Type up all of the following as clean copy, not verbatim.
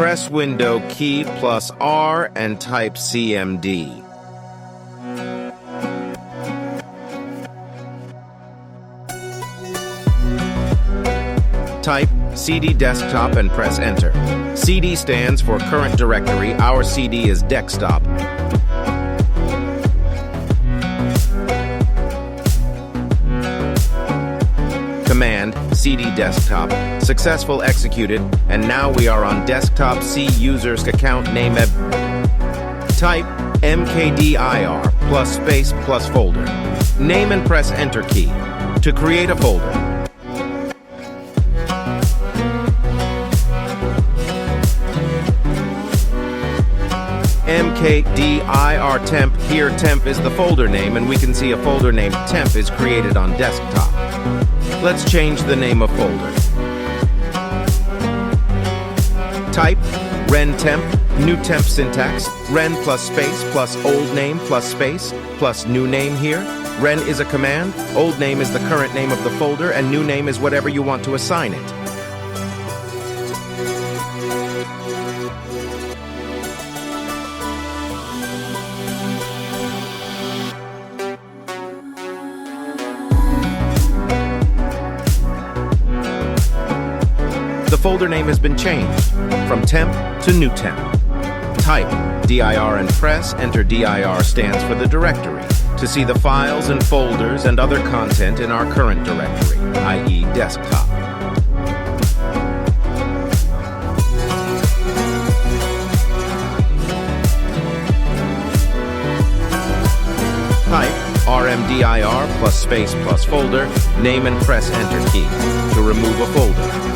Press window key plus R and type CMD. Type CD desktop and press enter. CD stands for current directory. Our CD is desktop. Command CD desktop successful executed, and now we are on desktop. C user's account name. Type MKDIR plus space plus folder. Name and press enter key to create a folder. MKDIR temp. Here temp is the folder name, and we can see a folder named temp is created on desktop. Let's change the name of folder. Type REN temp, new temp syntax, REN plus space plus old name plus space plus new name here. REN is a command, old name is the current name of the folder, and new name is whatever you want to assign it. The folder name has been changed from temp to new temp. Type dir and press enter. dir stands for the directory, to see the files and folders and other content in our current directory, i.e. desktop. Type RMDIR plus space plus folder, name and press enter key to remove a folder.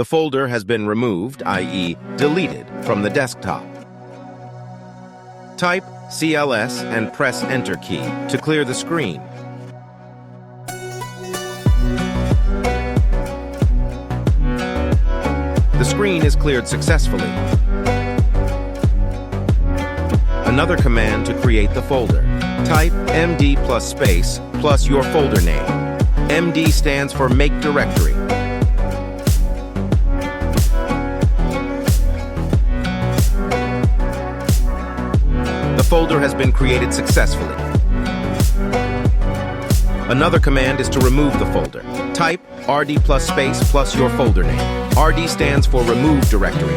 The folder has been removed, i.e. deleted, from the desktop. Type CLS and press enter key to clear the screen. The screen is cleared successfully. Another command to create the folder. Type MD plus space plus your folder name. MD stands for make directory. The folder has been created successfully. Another command is to remove the folder. Type RD plus space plus your folder name. RD stands for remove directory.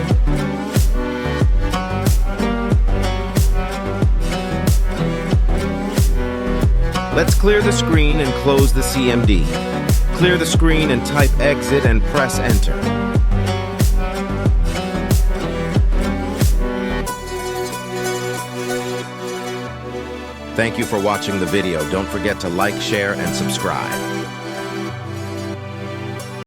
Let's clear the screen and close the CMD. Clear the screen and type exit and press enter. Thank you for watching the video. Don't forget to like, share, and subscribe.